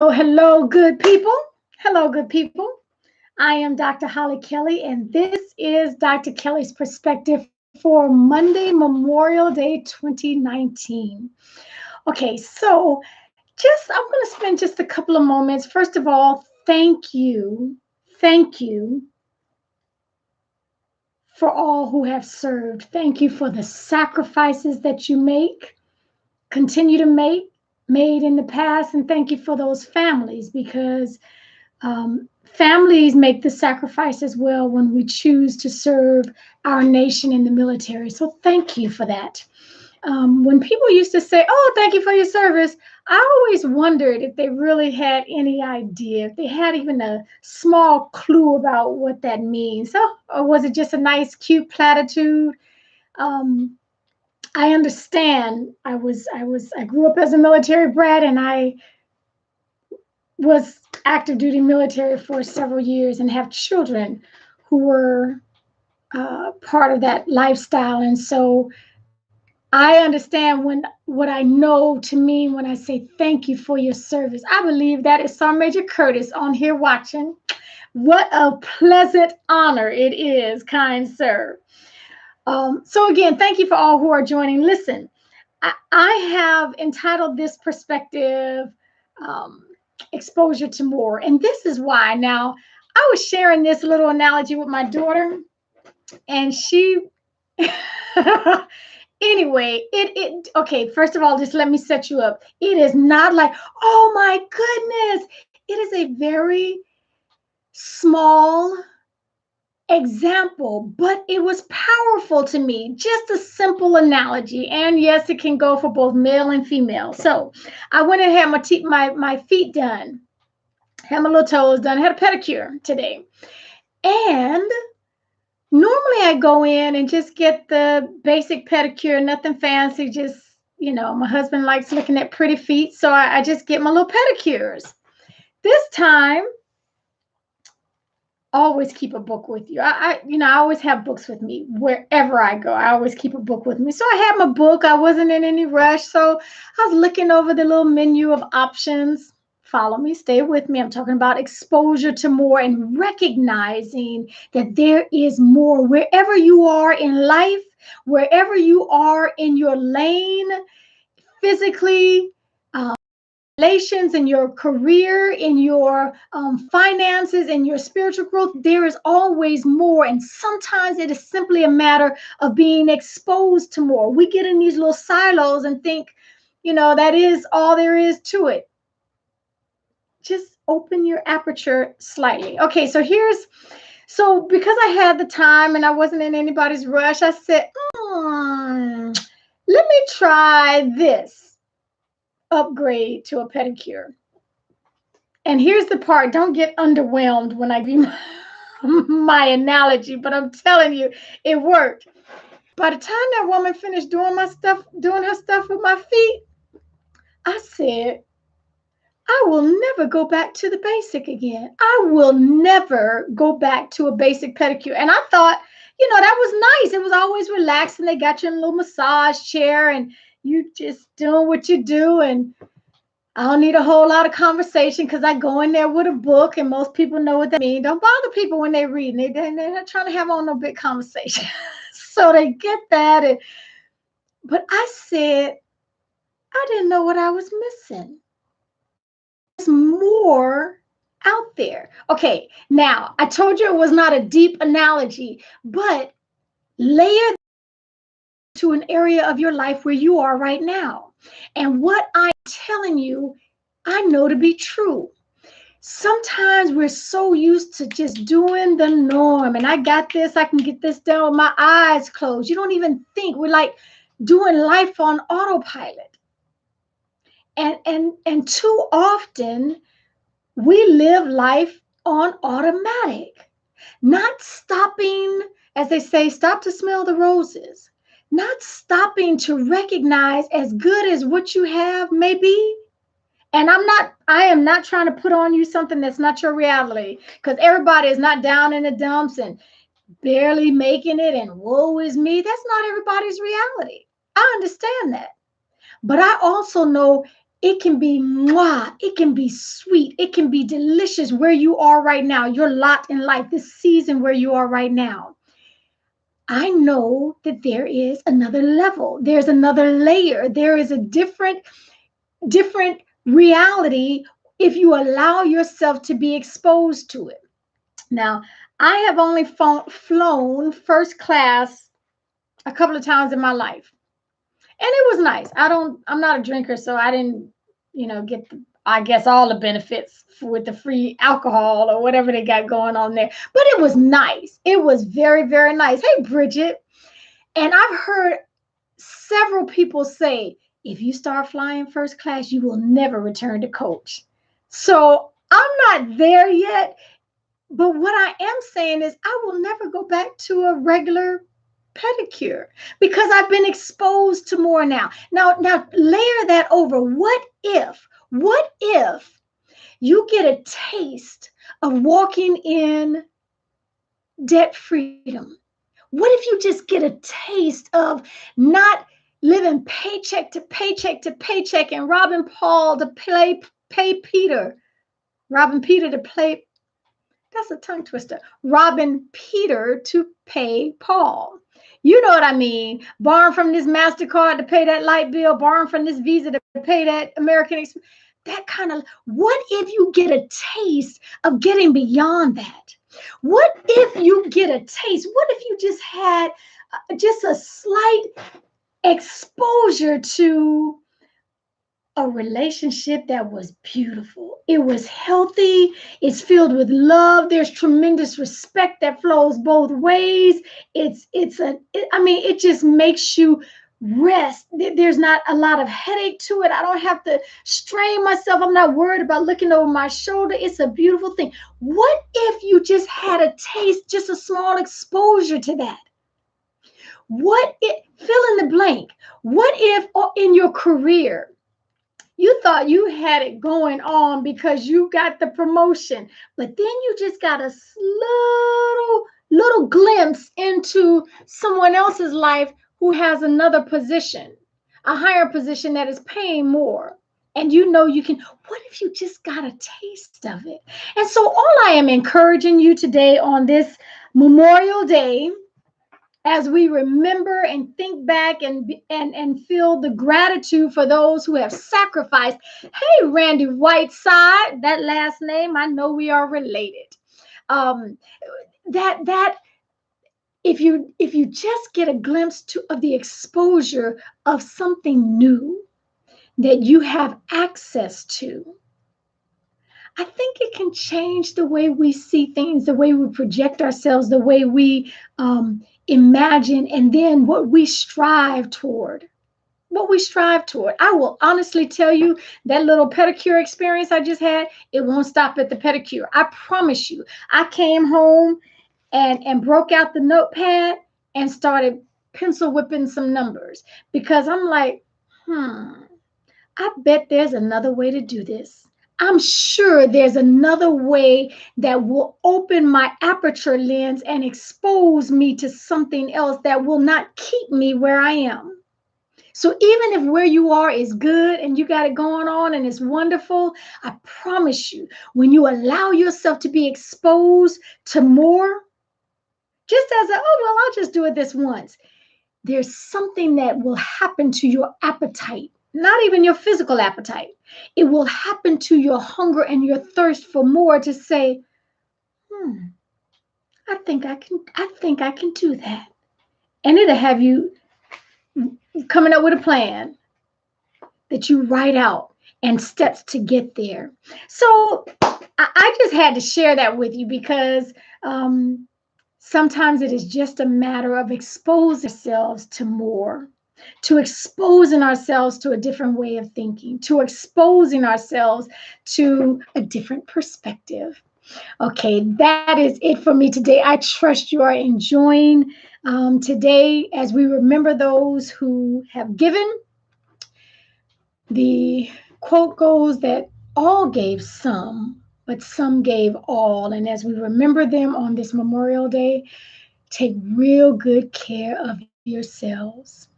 Oh, hello, good people. Hello, good people. I am Dr. Hollie Kelly, and this is Dr. Kelly's perspective for Monday, Memorial Day 2019. Okay, so I'm going to spend just a couple of moments. First of all, thank you for all who have served. Thank you for the sacrifices that you continue to make, made in the past, and thank you for those families because families make the sacrifice as well when we choose to serve our nation in the military. So thank you for that. When people used to say, "Oh, thank you for your service," I always wondered if they really had any idea, if they had even a small clue about what that means. So, or was it just a nice, cute platitude? Um, I understand. I grew up as a military brat, and I was active duty military for several years and have children who were part of that lifestyle. And so I understand what I know to mean when I say thank you for your service. I believe that is Sergeant Major Curtis on here watching. What a pleasant honor it is, kind sir. So again, thank you for all who are joining. Listen, I have entitled this perspective um, exposure to more. And this is why. Now, I was sharing this little analogy with my daughter, and she, anyway, okay, first of all, just let me set you up. It is not like, oh my goodness, it is a very small example, but it was powerful to me. Just a simple analogy. And yes, it can go for both male and female. So I went and had my feet done, had my little toes done, had a pedicure today. And normally I go in and just get the basic pedicure, nothing fancy, just, my husband likes looking at pretty feet. So I just get my little pedicures. This time, always keep a book with you. I always have books with me wherever I go. I always keep a book with me. So I had my book. I wasn't in any rush. So I was looking over the little menu of options. Follow me, stay with me. I'm talking about exposure to more and recognizing that there is more wherever you are in life, wherever you are in your lane, physically, relations, in your career, in your finances, in your spiritual growth, there is always more. And sometimes it is simply a matter of being exposed to more. We get in these little silos and think, that is all there is to it. Just open your aperture slightly. Okay, so because I had the time and I wasn't in anybody's rush, I said, let me try this upgrade to a pedicure. And here's the part, don't get underwhelmed when I give you my analogy, but I'm telling you, it worked. By the time that woman finished doing her stuff with my feet, I said, I will never go back to the basic again. I will never go back to a basic pedicure. And I thought, that was nice. It was always relaxing. They got you in a little massage chair and you just doing what you do. And I don't need a whole lot of conversation because I go in there with a book and most people know what that means. Don't bother people when they're reading. They're not trying to have on no big conversation. So they get that. But I said, I didn't know what I was missing. There's more out there. Okay, now I told you it was not a deep analogy, but layer to an area of your life where you are right now. And what I'm telling you, I know to be true. Sometimes we're so used to just doing the norm, and I got this, I can get this done with my eyes closed. You don't even think. We're like doing life on autopilot. And too often we live life on automatic, not stopping, as they say, stop to smell the roses, not stopping to recognize as good as what you have may be. And I am not trying to put on you something that's not your reality, because everybody is not down in the dumps and barely making it and woe is me. That's not everybody's reality. I understand that. But I also know It can be mwah, it can be sweet, it can be delicious where you are right now, your lot in life, this season where you are right now. I know that there is another level, there's another layer, there is a different reality if you allow yourself to be exposed to it. Now, I have only flown first class a couple of times in my life. And it was nice. I'm not a drinker, so I didn't, get I guess all the benefits with the free alcohol or whatever they got going on there. But it was nice. It was very, very nice. Hey, Bridget. And I've heard several people say, if you start flying first class, you will never return to coach. So I'm not there yet. But what I am saying is I will never go back to a regular pedicure because I've been exposed to more now. Now layer that over. What if you get a taste of walking in debt freedom? What if you just get a taste of not living paycheck to paycheck to paycheck and robbing Peter to play, that's a tongue twister, robbing Peter to pay Paul. You know what I mean? Borrowing from this MasterCard to pay that light bill, borrowing from this Visa to pay that American Express. That kind of, what if you get a taste of getting beyond that? What if you get a taste? What if you just had just a slight exposure to a relationship that was beautiful? It was healthy. It's filled with love. There's tremendous respect that flows both ways. It just makes you rest. There's not a lot of headache to it. I don't have to strain myself. I'm not worried about looking over my shoulder. It's a beautiful thing. What if you just had a taste, just a small exposure to that? What if, fill in the blank, what if in your career, you thought you had it going on because you got the promotion, but then you just got a little glimpse into someone else's life who has another position, a higher position that is paying more. And you can, what if you just got a taste of it? And so all I am encouraging you today on this Memorial Day, as we remember and think back and feel the gratitude for those who have sacrificed. Hey, Randy Whiteside, that last name, I know we are related. That if you just get a glimpse of the exposure of something new that you have access to, I think it can change the way we see things, the way we project ourselves, the way we imagine, and then what we strive toward. I will honestly tell you that little pedicure experience I just had, it won't stop at the pedicure. I promise you. I came home and broke out the notepad and started pencil whipping some numbers because I'm like, I bet there's another way to do this. I'm sure there's another way that will open my aperture lens and expose me to something else that will not keep me where I am. So even if where you are is good and you got it going on and it's wonderful, I promise you, when you allow yourself to be exposed to more, just as I'll just do it this once, there's something that will happen to your appetite, not even your physical appetite. It will happen to your hunger and your thirst for more to say, I think I can do that. And it'll have you coming up with a plan that you write out and steps to get there. So I just had to share that with you because sometimes it is just a matter of exposing ourselves to more, to exposing ourselves to a different way of thinking, to exposing ourselves to a different perspective. Okay, that is it for me today. I trust you are enjoying today as we remember those who have given. The quote goes that all gave some, but some gave all. And as we remember them on this Memorial Day, take real good care of yourselves.